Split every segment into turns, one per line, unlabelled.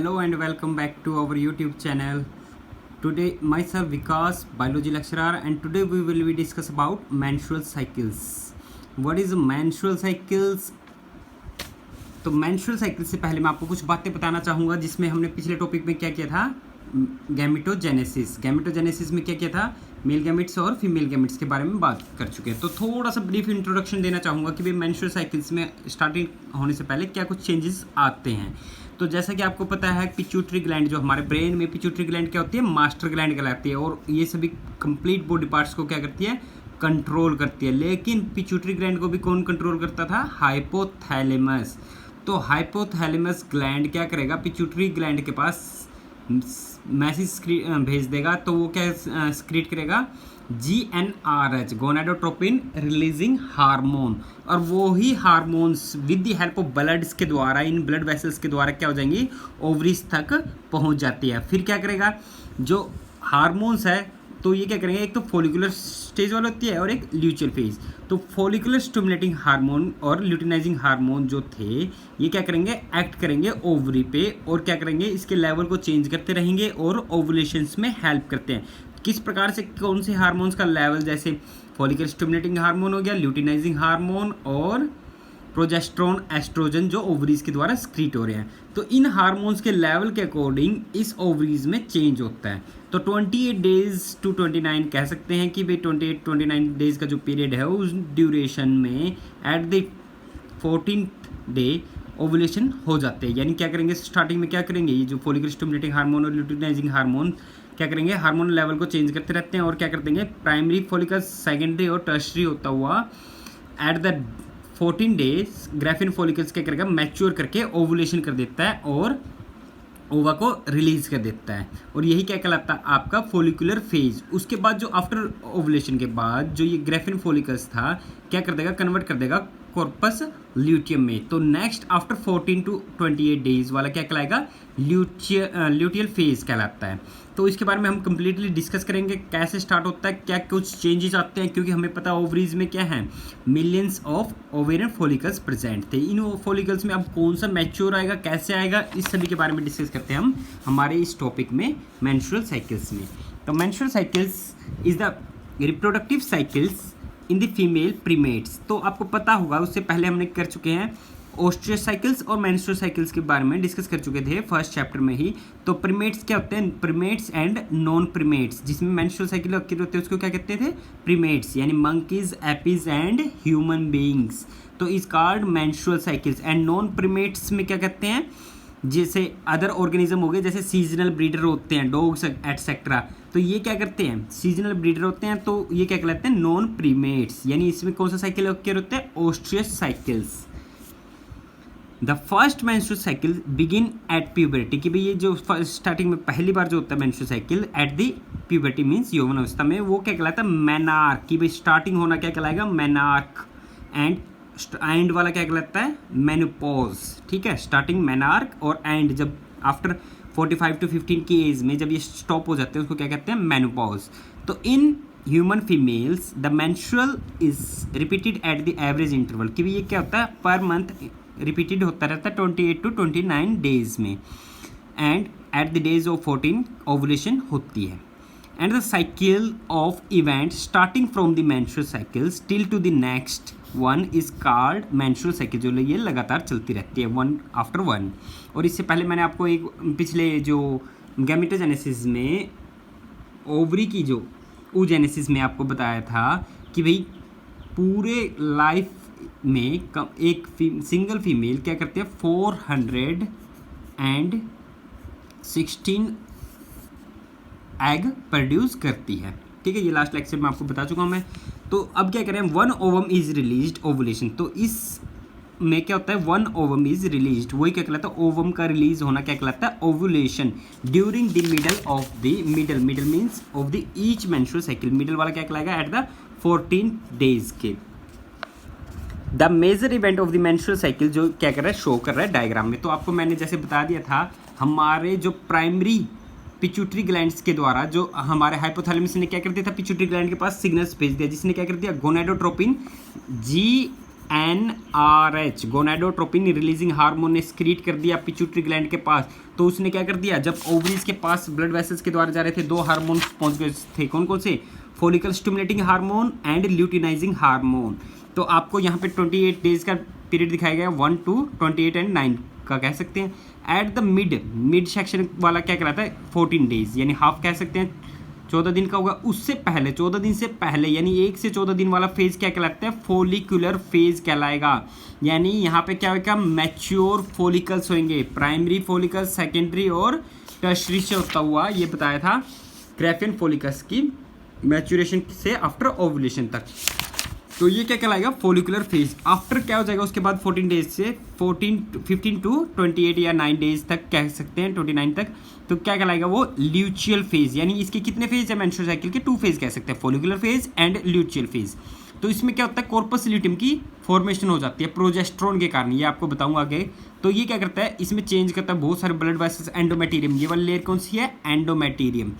Hello and welcome back to our YouTube channel. Today myself Vikas, biology lecturer, and today we will be discuss about menstrual cycles. What is menstrual cycles? तो menstrual cycle से पहले मैं आपको कुछ बातें बताना चाहूँगा जिसमें हमने पिछले टॉपिक में क्या किया था, गैमेटोजेनेसिस में क्या किया था, मेल गैमेट्स और फीमेल गैमेट्स के बारे में बात कर चुके हैं। तो थोड़ा सा ब्रीफ इंट्रोडक्शन देना चाहूँगा कि भाई मेंस्ट्रुअल साइकिल्स में स्टार्टिंग होने से पहले क्या कुछ चेंजेस आते हैं। तो जैसा कि आपको पता है पिट्यूटरी ग्लैंड जो हमारे ब्रेन में पिट्यूटरी ग्लैंड क्या होती है, मास्टर ग्लैंड कहलाती है और ये सभी कंप्लीट बॉडी पार्ट्स को क्या करती है, कंट्रोल करती है। लेकिन पिट्यूटरी ग्लैंड को भी कौन कंट्रोल करता था, हाइपोथैलेमस। तो हाइपोथैलेमस ग्लैंड क्या करेगा, पिट्यूटरी ग्लैंड के पास मैसेज भेज देगा। तो वो क्या स्क्रीट करेगा, GnRH, गोनाडोट्रोपिन रिलीजिंग हार्मोन। और वो ही hormones with the help of bloods के द्वारा, इन ब्लड वेसल्स के द्वारा क्या हो जाएंगी, ओवरीज तक पहुंच जाती है। फिर क्या करेगा, जो हार्मोन्स है तो ये क्या करेंगे, एक तो फॉलिकुलर स्टेज वाला होती है और एक ल्यूटियल फेज। तो फॉलिकुलर स्टिमुलेटिंग हार्मोन और ल्यूटिनाइजिंग हार्मोन जो थे ये क्या करेंगे, एक्ट करेंगे ओवरी पे और क्या करेंगे, इसके लेवल को चेंज करते रहेंगे और ओवुलेशंस में हेल्प करते हैं। किस प्रकार से, कौन से हार्मोन्स का लेवल, जैसे फॉलिकुलर स्टिमुलेटिंग हार्मोन हो गया, ल्यूटिनाइजिंग हार्मोन और प्रोजेस्टेरोन, एस्ट्रोजन जो ओवरीज के द्वारा स्क्रीट हो रहे हैं। तो इन हार्मोन्स के लेवल के अकॉर्डिंग इस ओवरीज में चेंज होता है। तो 28 डेज टू 29 कह सकते हैं कि भाई 28-29 डेज का जो पीरियड है उस ड्यूरेशन में at the 14th day ovulation हो जाते हैं। यानी क्या करेंगे, स्टार्टिंग में क्या करेंगे, ये जो फॉलिकुलर स्टिमुलेटिंग हार्मोन और ल्यूटिनाइजिंग हार्मोन क्या करेंगे, हार्मोन लेवल को चेंज करते रहते हैं और क्या कर देंगे, प्राइमरी फॉलिकल, सेकेंडरी और टर्शरी होता हुआ eight the 14 days graphene follicles क्या करेगा, मैच्योर करके ओवुलेशन कर देता है और ओवा को रिलीज कर देता है। और यही क्या कहलाता है, आपका फॉलिकुलर फेज। उसके बाद जो आफ्टर ओवुलेशन के बाद जो ये ग्राफिन फॉलिकल्स था क्या कर देगा, कन्वर्ट कर देगा कॉर्पस ल्यूटियम में। तो नेक्स्ट आफ्टर 14 to 28 डेज वाला क्या कहलाएगा, ल्यूटियल फेज कहलाता है। तो इसके बारे में हम कंप्लीटली डिस्कस करेंगे, कैसे स्टार्ट होता है, क्या कुछ चेंजेस आते हैं, क्योंकि हमें पता है ओवरीज में क्या है, millions of ovarian follicles present थे। इन फॉलिकल्स में अब कौन सा मैच्योर आएगा, कैसे आएगा, इस सभी के बारे में डिस्कस करते हैं हम हमारे इस टॉपिक में, मेंस्ट्रुअल साइकिल्स में। तो menstrual cycles is the reproductive cycles in the female primates. तो आपको पता होगा, उससे पहले हमने कर चुके हैं ओस्ट्रियस साइकिल्स और मेंस्ट्रुअल साइकिल्स के बारे में डिस्कस कर चुके थे फर्स्ट चैप्टर में ही। तो प्रीमेट्स क्या होते हैं, प्रीमेट्स एंड नॉन प्रीमेट्स। जिसमें मेंस्ट्रुअल साइकिल होते हैं उसको क्या कहते थे, प्रीमेट्स, यानी monkeys, apes and human beings. तो is called menstrual cycles. And non primates में क्या कहते हैं, जैसे अदर ऑर्गेनिज्म हो गए, जैसे सीजनल ब्रीडर होते हैं, डॉग्स एटसेट्रा। तो ये क्या करते हैं, सीजनल ब्रीडर होते हैं, तो ये क्या कहलाते हैं, नॉन प्रीमेट्स। यानी इसमें कौन सा साइकिल ओके होते हैं, oestrous cycles. The first menstrual cycle begin at puberty, कि भाई ये जो स्टार्टिंग में पहली बार जो होता है menstrual cycle at the puberty means यौवन अवस्था में, वो क्या कहलाता है, मेनार्क। कि भाई स्टार्टिंग होना क्या कहलाएगा, मेनार्क। एंड वाला क्या कहलाता है, मेनोपॉज। ठीक है, स्टार्टिंग मेनार्क और एंड जब आफ्टर 45 to 15 की एज में जब ये स्टॉप हो जाते हैं उसको क्या कहते हैं, मेनोपॉज। तो in human females the menstrual is repeated at the average interval, कि भाई ये क्या होता है, पर मंथ रिपीटेड होता रहता है 28 to 29 डेज में। And at the days of 14 ovulation होती है। And the cycle of event starting from the menstrual cycles till two the next one is called menstrual cycle, जो ये लगातार चलती रहती है वन आफ्टर वन। और इससे पहले मैंने आपको एक पिछले जो गैमेटोजेनेसिस में ओवरी की जो oogenesis में आपको बताया था कि भाई पूरे लाइफ में एक सिंगल फीमेल क्या करती है, 416 एग प्रोड्यूस करती है। ठीक है, ये लास्ट लेक्चर में आपको बता चुका हूँ मैं। तो अब क्या करें, one ovum is released ovulation. तो इस में क्या होता है, वन ओवम इज रिलीज्ड, वही क्या कहलाता है, ओवम का रिलीज होना क्या कहलाता है, ovulation. During the middle of the middle means of the each menstrual cycle, middle वाला क्या कहलाएगा, एट द 14 डेज के। The major event of the menstrual cycle जो क्या कर रहा है, शो कर रहा है डायग्राम में। तो आपको मैंने जैसे बता दिया था, हमारे जो प्राइमरी पिट्यूटरी ग्लैंड्स के द्वारा जो हमारे हाइपोथैलेमस ने क्या कर दिया था, पिट्यूटरी ग्लैंड के पास सिग्नल्स भेज दिया, जिसने क्या कर दिया, gonadotropin GnRH gonadotropin releasing hormone ने स्क्रीट कर दिया पिट्यूटरी ग्लैंड के पास। तो उसने क्या कर दिया, जब ओवरीज के पास ब्लड वेसल्स के द्वारा जा रहे थे, दो हार्मोन पहुंच गए थे, कौन कौन से, follicle stimulating hormone and luteinizing hormone. तो आपको यहाँ पे 28 डेज का पीरियड दिखाया गया, 1 to 28 एंड 9 का कह सकते हैं। एट द मिड सेक्शन वाला क्या कहलाता है, 14 डेज यानी हाफ कह सकते हैं, 14 दिन का होगा। उससे पहले 14 दिन से पहले यानी 1 से 14 दिन वाला फेज क्या कहलाता है, फोलिकुलर फेज कहलाएगा। यानी यहाँ पे क्या होगा, मैच्योर फोलिकल्स होंगे, प्राइमरी फोलिकल, सेकेंडरी और टर्शरी से होता हुआ, ये बताया था ग्राफियन फोलिकल्स की मैच्योरेशन से आफ्टर ओवुलेशन तक। तो ये क्या कहलाएगा, फोलिकुलर फेज। आफ्टर क्या हो जाएगा उसके बाद 14 डेज से 15 to 28 या 9 डेज तक कह सकते हैं, 29 तक, तो क्या कहलाएगा वो, ल्यूचियल फेज। यानी इसके कितने फेज है मेंस्ट्रुअल साइकिल के, 2 फेज कह सकते हैं, फोलिकुलर फेज एंड ल्यूचियल फेज। तो इसमें क्या होता है, कॉर्पस ल्यूटियम की फॉर्मेशन हो जाती है प्रोजेस्टेरोन के कारण, ये आपको बताऊंगा आगे। तो ये क्या करता है, इसमें चेंज करता है बहुत सारे ब्लड वेसल्स, एंडोमेटीरियम, ये वाली लेयर कौन सी है, एंडोमेटीरियम।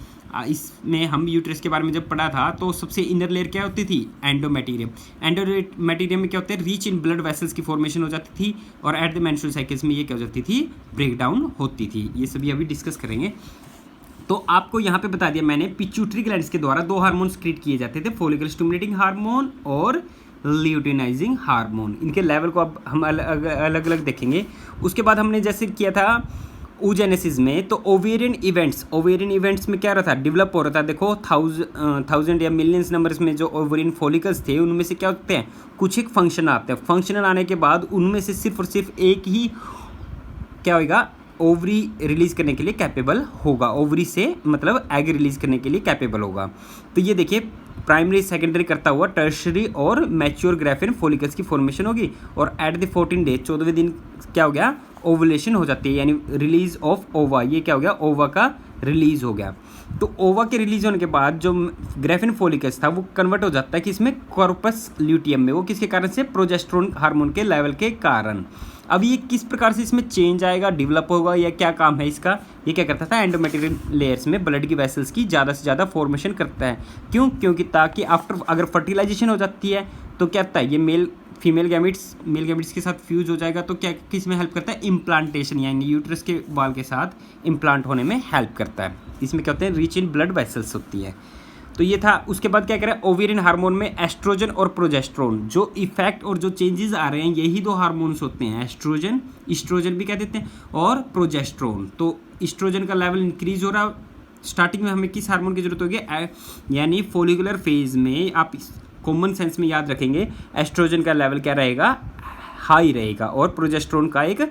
इसमें हम यूट्रस के बारे में जब पढ़ा था तो सबसे इनर लेयर क्या होती थी, एंडोमेटीरियम। एंडोमेटीरियम में क्या होता है, रिच इन ब्लड वेसल्स की फॉर्मेशन हो जाती थी, और एट द मेंस्ट्रुअल साइकिल्स में ये क्या हो जाती थी, ब्रेक डाउन होती थी। ये सभी अभी डिस्कस करेंगे। तो आपको यहाँ पे बता दिया मैंने, पिट्यूटरी ग्लैंड्स के द्वारा 2 हार्मोन स्क्रीट किए जाते थे, फॉलिकल स्टिमुलेटिंग हार्मोन और ल्यूटिनाइजिंग हार्मोन। इनके लेवल को अब हम अलग अलग देखेंगे। उसके बाद हमने जैसे किया था oogenesis में, तो ओवेरियन इवेंट्स में क्या रहा था, डेवलप हो रहा था। देखो 1000 या मिलियंस नंबर्स में जो ओवेरियन फॉलिकल्स थे, उनमें से क्या होते हैं, कुछ एक फंक्शन आते हैं। फंक्शनल आने के बाद उनमें से सिर्फ और सिर्फ एक ही क्या होगा, ओवरी रिलीज करने के लिए कैपेबल होगा, ओवरी से मतलब एग रिलीज करने के लिए कैपेबल होगा। तो ये देखिए, प्राइमरी सेकेंडरी करता हुआ टर्शरी और मैच्योर ग्राफियन फॉलिकल्स की फॉर्मेशन होगी, और एट द 14 डेज 14वें दिन क्या हो गया, ओवुलेशन हो जाती है, यानी रिलीज ऑफ ओवा। ये क्या हो गया, ओवा का रिलीज हो गया। तो ओवा के रिलीज होने के बाद जो ग्राफियन फॉलिकल्स था वो कन्वर्ट हो जाता है कि इसमें कॉर्पस ल्यूटियम में, वो किसके कारण से, प्रोजेस्टेरोन हार्मोन के लेवल के कारण। अब ये किस प्रकार से इसमें चेंज आएगा, डेवलप होगा, या क्या काम है इसका, ये क्या करता था, एंडोमेटेरियल लेयर्स में ब्लड की वेसल्स की ज़्यादा से ज़्यादा फॉर्मेशन करता है। क्योंकि ताकि आफ्टर अगर फर्टिलाइजेशन हो जाती है तो क्या होता है, ये मेल गैमेट्स के साथ फ्यूज हो जाएगा, तो क्या किस में हेल्प करता है, इम्प्लांटेशन, यानी यूट्रस के बाल के साथ इम्प्लांट होने में हेल्प करता है। इसमें क्या होते हैं, रिच इन ब्लड वेसल्स होती है। तो ये था। उसके बाद क्या करें, ओवेरियन हार्मोन में एस्ट्रोजन और प्रोजेस्टेरोन, जो इफेक्ट और जो चेंजेस आ रहे हैं, यही 2 हार्मोन्स होते हैं, एस्ट्रोजन भी कह देते हैं, और प्रोजेस्टेरोन। तो एस्ट्रोजन का लेवल इंक्रीज हो रहा, स्टार्टिंग में हमें किस हार्मोन की जरूरत होगी, यानी फोलिकुलर फेज में आप कॉमन सेंस में याद रखेंगे, एस्ट्रोजन का लेवल क्या रहेगा, हाई रहेगा, और प्रोजेस्टेरोन का एक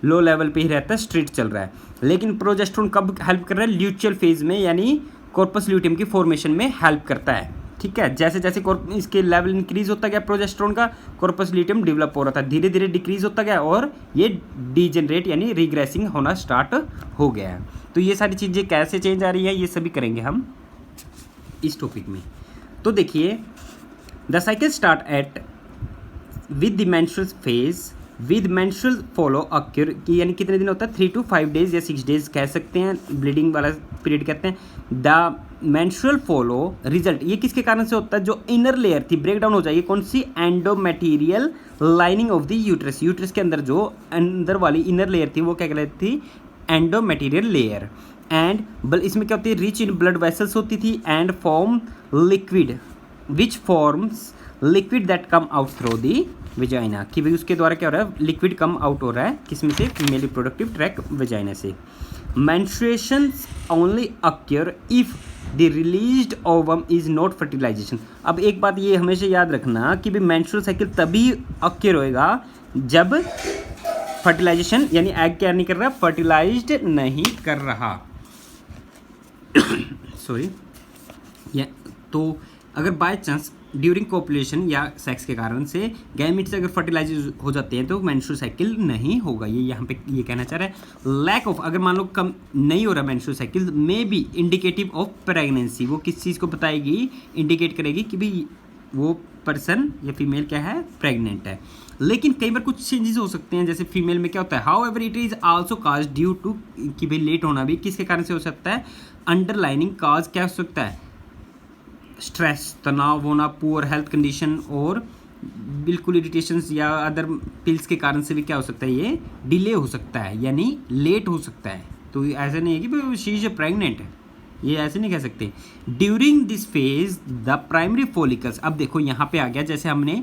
लो लेवल पे ही रहता है, स्ट्रेट चल रहा है। लेकिन प्रोजेस्टेरोन कब हेल्प कर रहा है, ल्यूचियल फेज में, यानी कॉर्पस ल्यूटियम की फॉर्मेशन में हेल्प करता है। ठीक है, जैसे जैसे इसके लेवल इंक्रीज होता गया प्रोजेस्टेरोन का, कॉर्पस ल्यूटियम डेवलप हो रहा था, धीरे धीरे डिक्रीज होता गया, और ये डीजेनरेट यानी रिग्रेसिंग होना स्टार्ट हो गया है। तो ये सारी चीज़ें कैसे चेंज आ रही है, ये सभी करेंगे हम इस टॉपिक में। तो देखिए, the cycle start at with the menstrual phase with menstrual follow occur, कि यानी कितने दिन होता है, 3 to 5 डेज या 6 डेज कह सकते हैं, ब्लीडिंग वाला पीरियड कहते हैं। द मेंस्ट्रुअल फॉलो रिजल्ट, ये किसके कारण से होता है, जो इनर लेयर थी ब्रेक डाउन हो जाएगी, कौन सी, endometrial lining of the uterus, uterus के अंदर जो अंदर वाली इनर लेयर थी वो क्या कहलाती थी, एंडोमेटीरियल लेयर। एंड इसमें क्या होती है, रिच इन ब्लड वेसल्स होती थी, and form liquid which forms liquid that come out through the vagina, कि भाई उसके द्वारा क्या हो रहा है, लिक्विड कम आउट हो रहा है, किसमें से, फीमेल रिप्रोडक्टिव ट्रैक्ट वेजाइना से। Menstruations only occur if the released ovum is not fertilization. अब एक बात ये हमेशा याद रखना कि भाई मेंस्ट्रुअल साइकिल तभी अक्यर होएगा जब फर्टिलाइजेशन, यानी एग क्या नहीं कर रहा, फर्टिलाइज्ड नहीं कर रहा सॉरी। तो अगर बाय चांस ड्यूरिंग कोपुलेशन या सेक्स के कारण से गैमेट्स अगर फर्टिलाइज हो जाते हैं तो मेंस्ट्रुअल साइकिल नहीं होगा, ये यहाँ पे ये कहना चाह रहा है। लैक ऑफ, अगर मान लो कम नहीं हो रहा menstrual cycle, may be indicative of pregnancy, वो किस चीज़ को बताएगी, इंडिकेट करेगी कि भाई वो पर्सन या फीमेल क्या है, प्रेग्नेंट है। लेकिन कई बार कुछ चेंजेस हो सकते हैं, जैसे फीमेल में क्या होता है, however it is also cause due to, कि भाई लेट होना भी किसके कारण से हो सकता है, अंडरलाइनिंग काज क्या हो सकता है, स्ट्रेस, तनाव होना, पुअर हेल्थ कंडीशन, और बिल्कुल इरिटेशंस या अदर पिल्स के कारण से भी क्या हो सकता है, ये डिले हो सकता है यानी लेट हो सकता है। तो ऐसा नहीं है कि शी इज प्रेग्नेंट है, ये ऐसे नहीं कह सकते। During this phase the primary follicles, अब देखो यहाँ पे आ गया, जैसे हमने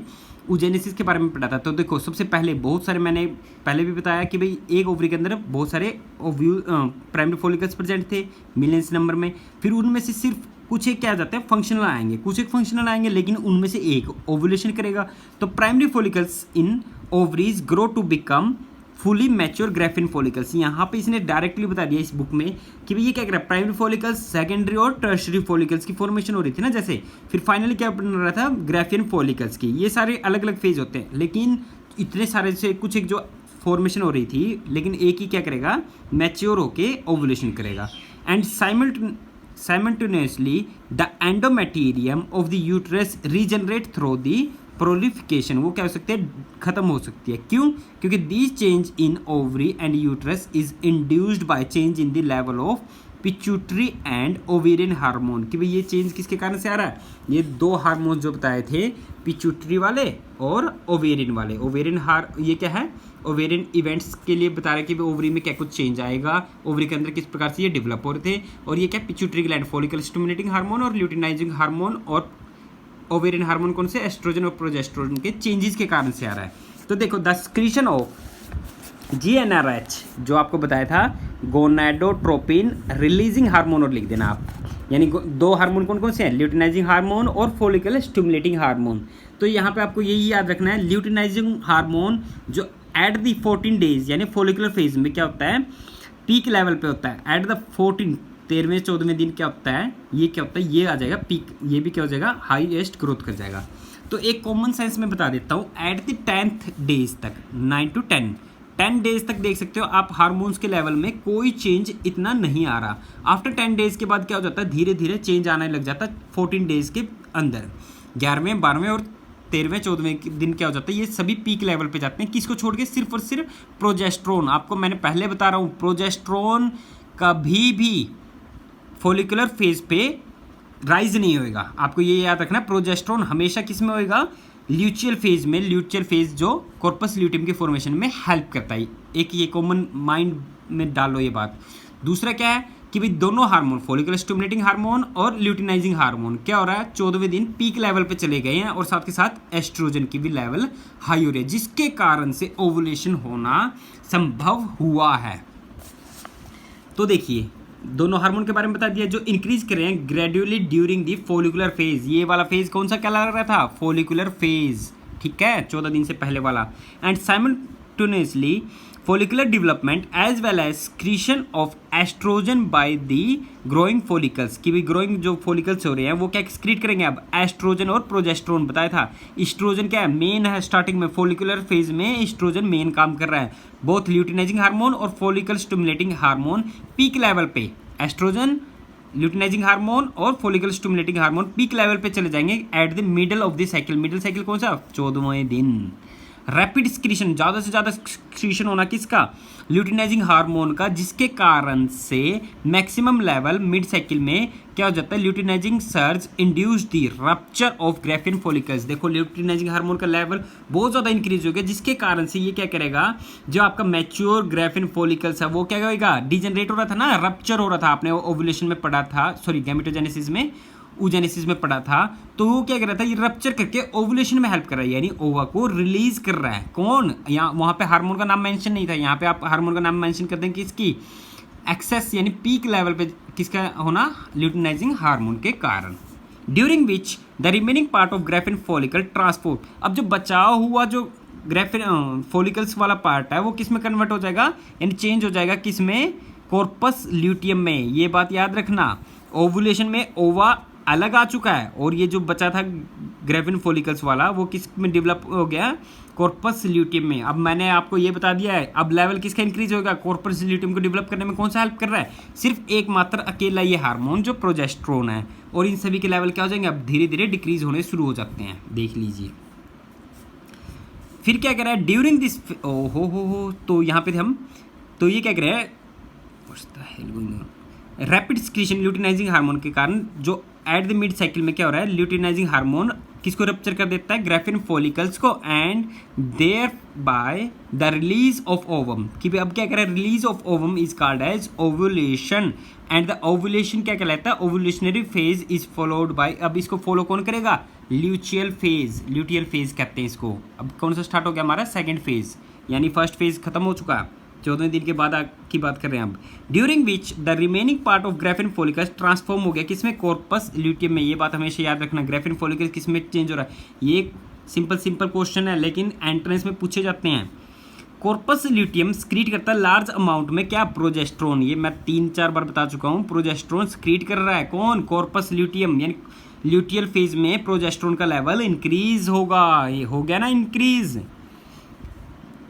ओजेनेसिस के बारे में पढ़ा था। तो देखो सबसे पहले बहुत सारे, मैंने पहले भी बताया कि भाई एक ओवरी के अंदर बहुत सारे प्राइमरी फॉलिकल्स प्रेजेंट थे मिलियंस नंबर में। फिर उनमें से सिर्फ कुछ एक क्या जाते हैं फंक्शनल आएंगे, कुछ एक फंक्शनल आएंगे, लेकिन उनमें से एक ओवुलेशन करेगा। तो primary follicles in ovaries grow to become fully mature graafian follicles. यहाँ पे इसने डायरेक्टली बता दिया इस बुक में कि भाई ये क्या कर रहा है, प्राइमरी फॉलिकल्स, सेकेंडरी और टर्शरी फॉलिकल्स की फॉर्मेशन हो रही थी ना जैसे, फिर फाइनली क्या बन रहा था, ग्राफिन फॉलिकल्स की। ये सारे अलग अलग फेज होते हैं, लेकिन इतने सारे से कुछ एक जो फॉर्मेशन हो रही थी, लेकिन एक ही क्या करेगा, मैच्योर होके ओवुलेशन करेगा। And simultaneously the endometrium of the uterus regenerate through the proliferation, वो क्या हो सकती है, खत्म हो सकती है। क्यों? क्योंकि this change in ovary and uterus is induced by change in the level of pituitary and ovarian hormone. कि भाई ये चेंज किसके कारण से आ रहा है, ये दो हार्मोन जो बताए थे, पिट्यूटरी वाले और ओवेरियन वाले। ये क्या है, ओवेरियन इवेंट्स के लिए बता रहे कि ओवरी में क्या कुछ चेंज आएगा, ओवरी के अंदर किस प्रकार से ये डेवलप हो रहे थे। और ये क्या, pituitary gland, follicle stimulating hormone और ल्यूटिनाइजिंग हार्मोन, और ओवेरियन हार्मोन कौन से, एस्ट्रोजन और प्रोजेस्टेरोन के चेंजेस के कारण से आ रहा है। तो देखो द सिक्रीशन ऑफ GnRH जो आपको बताया था, गोनाडोट्रोपिन रिलीजिंग हार्मोन, और लिख देना आप, यानी दो हार्मोन कौन कौन से हैं, ल्यूटिनाइजिंग हार्मोन और फॉलिकल स्टिमुलेटिंग हार्मोन। तो यहाँ पे आपको यही याद रखना है, ल्यूटिनाइजिंग हार्मोन जो एट द 14 डेज यानी फॉलिकुलर फेज में क्या होता है, पीक लेवल पे होता है। एट द 13वें-14वें दिन क्या होता है, ये क्या होता है, ये आ जाएगा पीक, ये भी क्या हो जाएगा, हाईएस्ट ग्रोथ कर जाएगा। तो एक कॉमन सेंस में बता देता हूँ, एट द 10th डेज तक, 9 to 10 डेज तक देख सकते हो आप, हार्मोन्स के लेवल में कोई चेंज इतना नहीं आ रहा। आफ्टर 10 डेज के बाद क्या हो जाता है, धीरे धीरे चेंज आने लग जाता है 14 डेज के अंदर। 11वें, 12वें और 13वें, 14वें दिन क्या हो जाता है, ये सभी पीक लेवल पे जाते हैं। किसको छोड़ के, सिर्फ और सिर्फ प्रोजेस्ट्रोन। आपको मैंने पहले बता रहा हूँ, प्रोजेस्ट्रोन कभी भी फॉलिकुलर फेज पे राइज नहीं होएगा। आपको ये याद रखना, प्रोजेस्ट्रोन हमेशा किस में होएगा, ल्यूचियल फेज में। ल्यूचियल फेज जो कॉर्पस ल्यूटियम के फॉर्मेशन में हेल्प करता है। एक ये कॉमन माइंड में डालो ये बात। दूसरा क्या है कि भाई दोनों हार्मोन, फॉलिकल स्टिमुलेटिंग हार्मोन और ल्यूटिनाइजिंग हार्मोन, क्या हो रहा है, 14वें दिन पीक लेवल पे चले गए हैं, और साथ के साथ एस्ट्रोजन की भी लेवल हाई हो रही है, जिसके कारण से ओवुलेशन होना संभव हुआ है। तो देखिए दोनों हार्मोन के बारे में बता दिया जो इंक्रीज कर रहे हैं gradually during the follicular phase. ये वाला फेज कौन सा कहला रहा था, फॉलिकुलर फेज, ठीक है, 14 दिन से पहले वाला। And simultaneously follicular development as well as secretion of estrogen by the growing follicles, कि भी ग्रोइंग जो फॉलिकल्स हो रहे हैं वो क्या एक्सक्रीट करेंगे, अब एस्ट्रोजन और प्रोजेस्ट्रोन बताया था। एस्ट्रोजन क्या है, मेन है स्टार्टिंग में, फॉलिकुलर फेज में एस्ट्रोजन मेन काम कर रहा है। बोथ ल्यूटिनाइजिंग हार्मोन और follicle stimulating hormone peak level पे, एस्ट्रोजन, ल्यूटिनाइजिंग हार्मोन और follicle stimulating hormone peak level पे चले जाएंगे at the middle of the cycle. Middle cycle कौन सा, 14वें दिन। रैपिड स्क्रीशन, ज़्यादा से ज़्यादा स्क्रीशन होना किसका, ल्यूटिनाइजिंग हार्मोन का, जिसके कारण से मैक्सिमम लेवल मिड साइकिल में क्या हो जाता है, luteinising surge induce the rupture of graphene follicles. देखो ल्यूटिनाइजिंग हार्मोन का लेवल बहुत ज़्यादा इंक्रीज हो गया, जिसके कारण से ये क्या करेगा, जो आपका मैच्योर ग्राफिन फॉलिकल्स है वो क्या करेगा, डिजनरेट हो रहा था ना, रप्चर हो रहा था, आपने ओवुलेशन में पढ़ा था, सॉरी गैमेटोजेनेसिस में, oogenesis में पढ़ा था। तो वो क्या कर रहा था, ये रप्चर करके ओवुलेशन में हेल्प कर रहा है, यानी ओवा को रिलीज कर रहा है। कौन, यहाँ वहाँ पे हार्मोन का नाम मेंशन नहीं था, यहाँ पे आप हार्मोन का नाम मेंशन कर दें किसकी, एक्सेस यानी पीक लेवल पे किसका होना, ल्यूटिनाइजिंग हार्मोन के कारण। During which the remaining part of graphene follicle transport, अब जो बचाव हुआ जो ग्राफिन फॉलिकल्स वाला पार्ट है वो किस में कन्वर्ट हो जाएगा, यानी चेंज हो जाएगा किस में, कॉर्पस ल्यूटियम में। ये बात याद रखना, ओवुलेशन में ओवा अलग आ चुका है, और ये जो बचा था ग्राफिन फॉलिकल्स वाला वो किस में डेवलप हो गया, कॉर्पस ल्यूटियम में। अब मैंने आपको ये बता दिया है, अब लेवल किसका इंक्रीज होगा, कॉर्पस ल्यूटियम को डेवलप करने में कौन सा हेल्प कर रहा है, सिर्फ एकमात्र अकेला ये हार्मोन जो प्रोजेस्ट्रोन है, और इन सभी के लेवल क्या हो जाएंगे, अब धीरे धीरे डिक्रीज होने शुरू हो जाते हैं, देख लीजिए। फिर क्या कह रहा है, ड्यूरिंग दिस, हो, तो यहाँ पे हम, तो ये क्या कह रहा है, रैपिड सिक्रीशन ल्यूटिनाइजिंग हार्मोन के कारण, जो एट द मिड साइकिल में क्या हो रहा है, ल्यूटिनाइजिंग हार्मोन किसको रप्चर कर देता है, ग्राफिन फॉलिकल्स को, and thereby the release of ovum, कि अब क्या करें, release of ovum is called as ovulation, and the ovulation क्या कहलाता है, ovulatory phase is followed by, अब इसको फॉलो कौन करेगा, ल्यूटियल फेज, ल्यूटियल फेज कहते हैं इसको। अब कौन सा स्टार्ट हो गया हमारा, सेकेंड फेज, यानी फर्स्ट फेज खत्म हो चुका, 14 दिन के बाद की बात कर रहे हैं अब। During which the remaining part of graphene follicles transform हो गया किसमें, कॉर्पस ल्यूटियम में। ये बात हमेशा याद रखना, ग्राफिन फॉलिकल्स किसमें चेंज हो रहा है, ये सिंपल क्वेश्चन है लेकिन एंट्रेंस में पूछे जाते हैं। कॉर्पस ल्यूटियम स्क्रीट करता है लार्ज अमाउंट में क्या, प्रोजेस्ट्रोन, ये मैं 3-4 बार बता चुका हूँ, प्रोजेस्ट्रोन स्क्रीट कर रहा है कौन, कॉर्पस ल्यूटियम, यानी ल्यूटियल फेज में प्रोजेस्ट्रोन का लेवल इंक्रीज होगा, ये हो गया ना increase,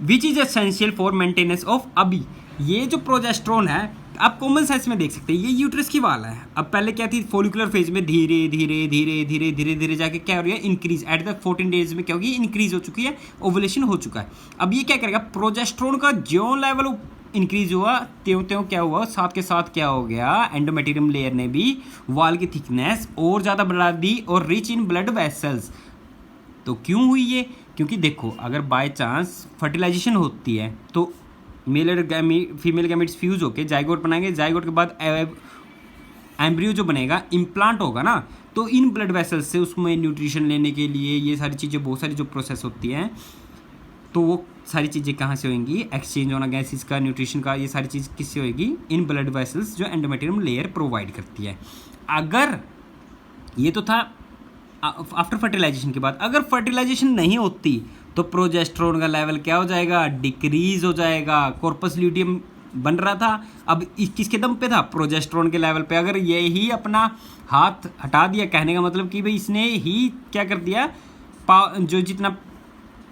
which is essential for maintenance of. अभी ये जो प्रोजेस्ट्रोन है आप कॉमन सेंस में देख सकते हैं, ये यूट्रस की वाल है। अब पहले क्या थी, फोलिकुलर फेज में धीरे धीरे धीरे धीरे धीरे धीरे जाके क्या हो रही है, इंक्रीज, एट द 14 डेज में क्या होगी, इंक्रीज हो चुकी है, ओवुलेशन हो चुका है। अब ये क्या करेगा, प्रोजेस्ट्रोन का जो लेवल इंक्रीज हुआ त्यों त्यों क्या हुआ, साथ के साथ क्या हो गया, एंडोमेटेरियम लेयर ने भी वाल की थिकनेस और ज़्यादा बढ़ा दी, और रिच इन ब्लड वेसल्स। तो क्यों हुई ये, क्योंकि देखो अगर बाय चांस फर्टिलाइजेशन होती है तो मेल और फीमेल गैमेट्स फ्यूज होकर जाइगोट बनाएंगे, जाइगोट के बाद एम्ब्रियो जो बनेगा इम्प्लांट होगा ना, तो इन ब्लड वेसल्स से उसमें न्यूट्रिशन लेने के लिए ये सारी चीज़ें, बहुत सारी जो प्रोसेस होती हैं, तो वो सारी चीज़ें कहाँ से होंगी, एक्सचेंज होना गैसेस का, न्यूट्रिशन का, ये सारी चीज़ किससे होगी, इन ब्लड वेसल्स जो एंडोमेट्रियम लेयर प्रोवाइड करती है। अगर ये तो था आफ्टर फर्टिलाइजेशन के बाद, अगर फर्टिलाइजेशन नहीं होती तो प्रोजेस्टेरोन का लेवल क्या हो जाएगा, डिक्रीज हो जाएगा। कॉर्पस ल्यूटियम बन रहा था, अब किसके दम पे था, प्रोजेस्टेरोन के लेवल पे। अगर ये ही अपना हाथ हटा दिया, कहने का मतलब कि भाई इसने ही क्या कर दिया, जो जितना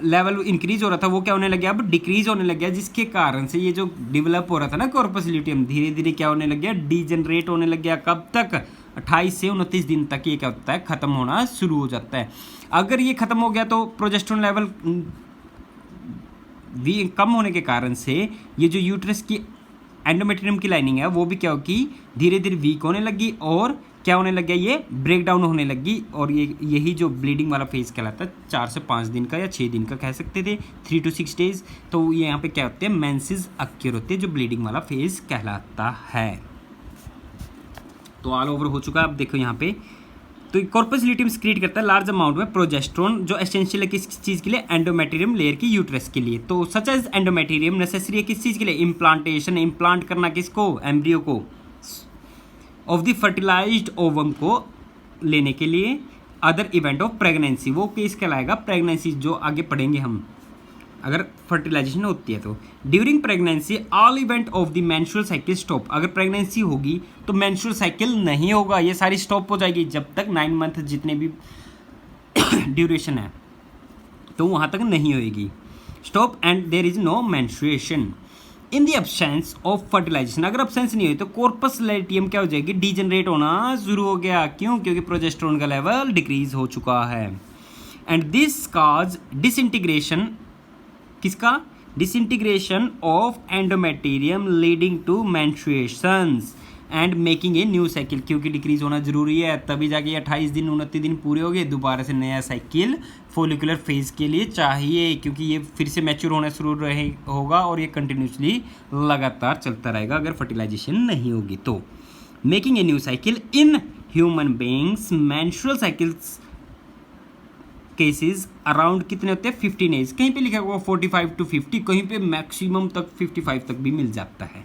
लेवल इंक्रीज हो रहा था वो क्या होने लग गया, अब डिक्रीज होने लग गया, जिसके कारण से ये जो डेवलप हो रहा था ना कॉर्पस ल्यूटियम, धीरे धीरे क्या होने लग गया, डीजनरेट होने लग गया। कब तक, 28 से 29 दिन तक ये क्या होता है, खत्म होना शुरू हो जाता है। अगर ये खत्म हो गया तो प्रोजेस्टेरोन लेवल कम होने के कारण से ये जो यूट्रस की एंडोमेट्रियम की लाइनिंग है वो भी क्या होगी, धीरे धीरे वीक होने लगी, और क्या होने लग गया, ये ब्रेक डाउन होने लगी। और यही जो ब्लीडिंग वाला फेज कहलाता है, 4 से 5 दिन का या 6 दिन का कह सकते थे, 3 to 6 डेज। तो ये यहाँ पे क्या होते हैं, मेंसेस अक्यूर होते हैं, जो ब्लीडिंग वाला फेज कहलाता है। तो ऑल ओवर हो चुका है। अब देखो यहाँ पे, तो कॉर्पस ल्यूटियम स्क्रीट करता है लार्ज अमाउंट में प्रोजेस्टेरोन, जो एसेंशियल है किस चीज़ के लिए, एंडोमेट्रियम लेयर की यूट्रस के लिए। तो सच एज एंडोमेट्रियम नेसेसरी है किस चीज़ के लिए, इम्प्लांटेशन, इम्प्लांट करना किसको, एम्ब्रियो को, ऑफ द फर्टिलाइज्ड ओवम को लेने के लिए। अदर इवेंट ऑफ प्रेगनेंसी, वो केस कहलाएगा प्रेगनेंसी, जो आगे पढ़ेंगे हम अगर फर्टिलाइजेशन होती है तो। During pregnancy all event of the menstrual cycle stop, अगर प्रेगनेंसी होगी तो मेंस्ट्रुअल साइकिल नहीं होगा, ये सारी स्टॉप हो जाएगी, जब तक 9 मंथ जितने भी ड्यूरेशन है तो वहाँ तक नहीं होएगी stop, and there is no menstruation in the absence of fertilization. अगर एब्सेंस नहीं हुई तो कॉर्पस ल्यूटियम क्या हो जाएगी, डीजनरेट होना शुरू हो गया। क्यों, क्योंकि प्रोजेस्टेरोन का लेवल डिक्रीज हो चुका है। एंड दिस काज डिसइंटीग्रेशन, किसका, disintegration of endometrium leading to menstruations and making a new cycle, क्योंकि डिक्रीज होना जरूरी है, तभी जाके 28 दिन 29 दिन पूरे हो गए, दोबारा से नया साइकिल फोलिकुलर फेज के लिए चाहिए, क्योंकि ये फिर से मैच्योर होना शुरू होगा, और ये कंटिन्यूसली लगातार चलता रहेगा अगर फर्टिलाइजेशन नहीं होगी तो। Making a new cycle in human beings, menstrual cycles cases around कितने होते हैं, 15 एज, कहीं पे लिखा हुआ 45 to 50, कहीं पे मैक्सिमम तक 55 तक भी मिल जाता है।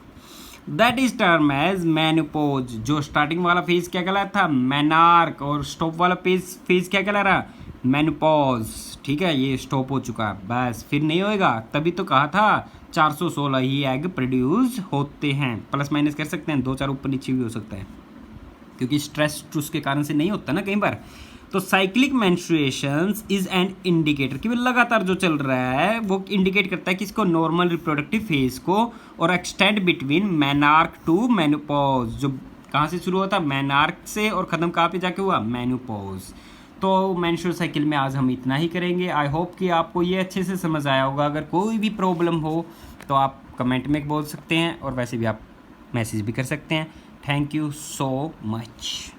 That is term as menopause, जो स्टार्टिंग वाला फेज क्या कहलाता था, मेनार्क, और स्टॉप वाला फेज क्या कहला रहा, मेनोपॉज। ठीक है, ये स्टॉप हो चुका, बस फिर नहीं होएगा, तभी तो कहा था 416 ही एग प्रोड्यूस होते हैं, प्लस माइनस कर सकते हैं, 2-4 ऊपर नीचे भी हो सकता है, क्योंकि स्ट्रेस के कारण से नहीं होता ना कई बार। तो साइक्लिक मेंस्ट्रुएशंस इज एन इंडिकेटर, कि लगातार जो चल रहा है वो इंडिकेट करता है कि इसको नॉर्मल रिप्रोडक्टिव फेज को, और extend between menarche to menopause, जो कहाँ से शुरू हुआ था, मेनार्क से, और ख़त्म कहाँ पे जाके हुआ, मेनोपॉज। तो मेंस्ट्रुअल साइकिल में आज हम इतना ही करेंगे। आई होप कि आपको ये अच्छे से समझ आया होगा। अगर कोई भी प्रॉब्लम हो तो आप कमेंट में बोल सकते हैं, और वैसे भी आप मैसेज भी कर सकते हैं। Thank you so much.